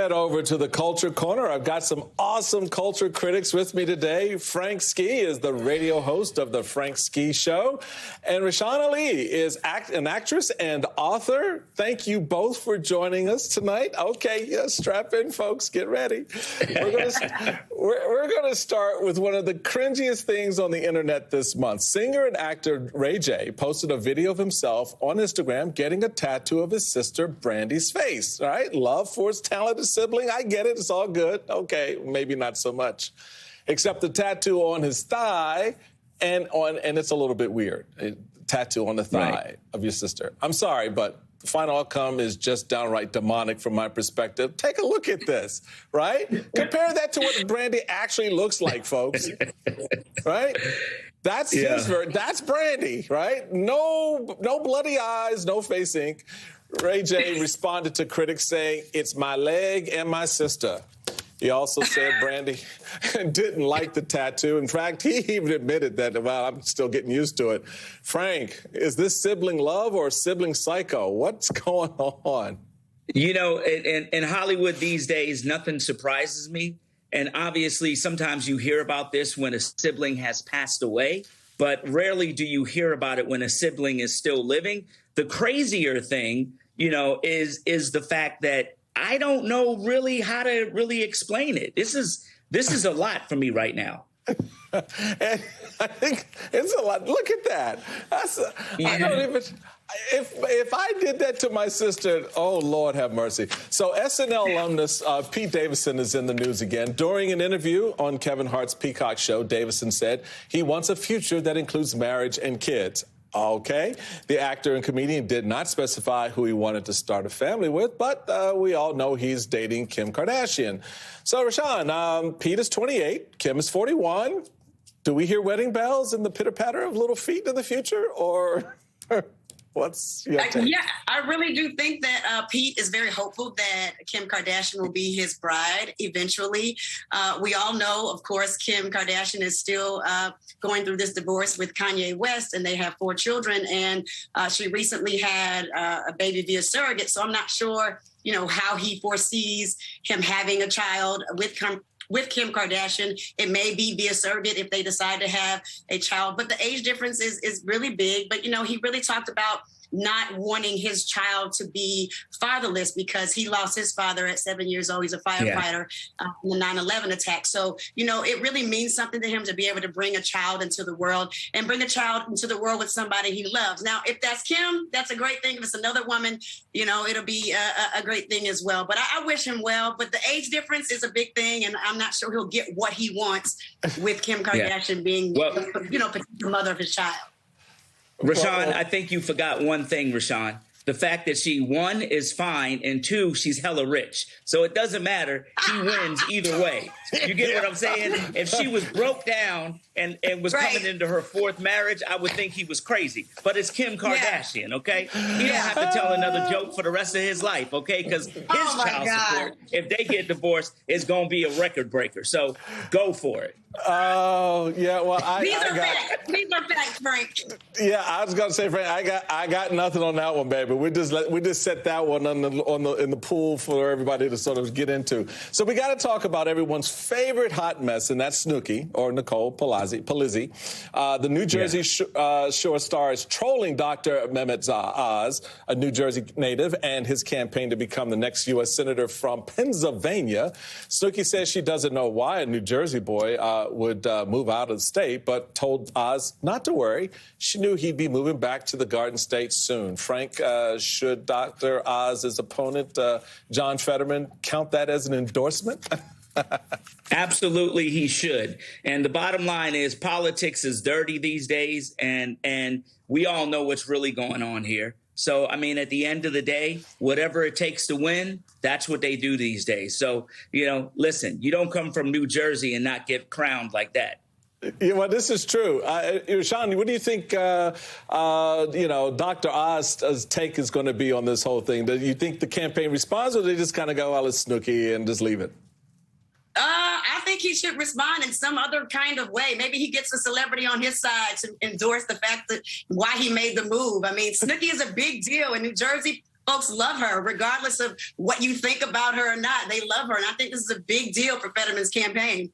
head over to the Culture Corner. I've got some awesome culture critics with me today. Frank Ski is the radio host of The Frank Ski Show. And Rashawn Ali is an actress and author. Thank you both for joining us tonight. Okay, yeah, strap in, folks. Get ready. We're going to start with one of the cringiest things on the internet this month. Singer and actor Ray J posted a video of himself on Instagram getting a tattoo of his sister Brandy's face. All right, love for his talented sibling. I get it. It's all good. Okay, maybe not so much. Except the tattoo on his thigh and it's a little bit weird. A tattoo on the thigh of your sister. I'm sorry, but the final outcome is just downright demonic from my perspective. Take a look at this, right? Compare that to what Brandy actually looks like, folks. Right? That's that's Brandy, right? No bloody eyes, no face ink. Ray J responded to critics saying, "It's my leg and my sister." He also said Brandy didn't like the tattoo. In fact, he even admitted that, well, I'm still getting used to it. Frank, is this sibling love or sibling psycho? What's going on? You know, in Hollywood these days, nothing surprises me. And obviously, sometimes you hear about this when a sibling has passed away, but rarely do you hear about it when a sibling is still living. The crazier thing, you know, is the fact that I don't know really how to really explain it. This is a lot for me right now. And I think it's a lot. Look at that. I don't even. If I did that to my sister, oh, Lord have mercy. So SNL alumnus Pete Davidson is in the news again. During an interview on Kevin Hart's Peacock show, Davidson said he wants a future that includes marriage and kids. Okay. The actor and comedian did not specify who he wanted to start a family with, but we all know he's dating Kim Kardashian. So, Rashawn, Pete is 28, Kim is 41. Do we hear wedding bells and the pitter-patter of little feet in the future, or what's your take? Yeah, I really do think that Pete is very hopeful that Kim Kardashian will be his bride eventually. We all know, of course, Kim Kardashian is still going through this divorce with Kanye West, and they have 4 children. And she recently had a baby via surrogate. So I'm not sure, you know, how he foresees him having a child with Kim Kardashian. It may be via surrogate if they decide to have a child, but the age difference is really big. But, you know, he really talked about not wanting his child to be fatherless because he lost his father at 7 years old. He's a firefighter in the 9/11 attack. So, you know, it really means something to him to be able to bring a child into the world and bring a child into the world with somebody he loves. Now, if that's Kim, that's a great thing. If it's another woman, you know, it'll be a great thing as well. But I wish him well. But the age difference is a big thing, and I'm not sure he'll get what he wants with Kim Kardashian being, you know, the mother of his child. Rashawn, I think you forgot one thing, Rashawn. The fact that she, 1, is fine, and 2, she's hella rich. So it doesn't matter. He wins either way. You get what I'm saying? If she was broke down and was coming into her 4th marriage, I would think he was crazy. But it's Kim Kardashian, okay? He don't have to tell another joke for the rest of his life, okay? Because his child support, if they get divorced, is going to be a record breaker. So go for it. Oh, yeah. Well, These are facts, Frank. Yeah, I was going to say, Frank, I got nothing on that one, baby. We just set that one in the pool for everybody to sort of get into. So we got to talk about everyone's favorite hot mess, and that's Snooki, or Nicole Palizzi. The New Jersey Shore star is trolling Dr. Mehmet Oz, a New Jersey native, and his campaign to become the next U.S. Senator from Pennsylvania. Snooki says she doesn't know why a New Jersey boy would move out of the state, but told Oz not to worry. She knew he'd be moving back to the Garden State soon. Frank, should Dr. Oz's opponent, John Fetterman, count that as an endorsement? Absolutely, he should. And the bottom line is politics is dirty these days, and we all know what's really going on here. So, I mean, at the end of the day, whatever it takes to win, that's what they do these days. So, you know, listen, you don't come from New Jersey and not get crowned like that. Yeah, well, this is true. Sean, what do you think, Dr. Oz's take is going to be on this whole thing? Do you think the campaign responds, or do they just kind of go, well, it's Snooki and just leave it? I think he should respond in some other kind of way. Maybe he gets a celebrity on his side to endorse the fact that why he made the move. I mean, Snooki is a big deal in New Jersey. folks love her, regardless of what you think about her or not. They love her. And I think this is a big deal for Fetterman's campaign.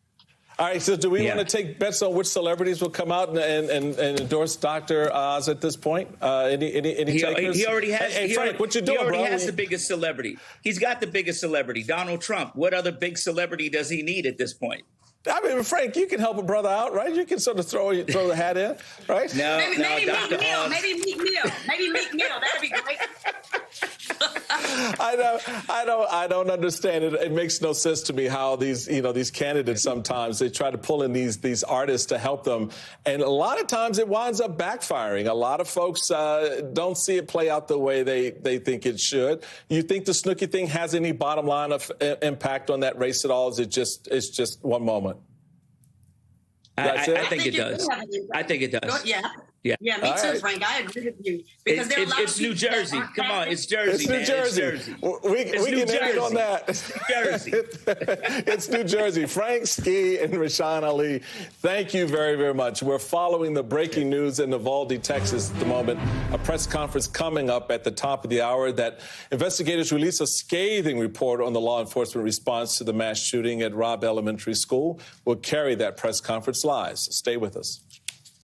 All right, so do we want to take bets on which celebrities will come out and endorse Dr. Oz at this point? Any takers? He already has. Hey, Frank, what you doing, bro? He already bro? has the biggest celebrity. He's got the biggest celebrity, Donald Trump. What other big celebrity does he need at this point? I mean, Frank, you can help a brother out, right? You can sort of throw the hat in, right? Maybe Meek Mill. Maybe Meek Mill. That'd be great. I don't understand it. It makes no sense to me how these candidates sometimes they try to pull in these artists to help them, and a lot of times it winds up backfiring. A lot of folks don't see it play out the way they think it should. You think the Snooki thing has any bottom line of impact on that race at all? Is it's just one moment? I think it does. I think it does. Yeah, me too, right. Frank. I agree with you. Because there are a lot it's of New Jersey. Come on, it's Jersey. It's New Jersey. We can end it on that. It's New Jersey. It's New Jersey. Frank Ski and Rashawn Ali, thank you very, very much. We're following the breaking news in Uvalde, Texas at the moment. A press conference coming up at the top of the hour that investigators release a scathing report on the law enforcement response to the mass shooting at Robb Elementary School. We'll carry that press conference live. So stay with us.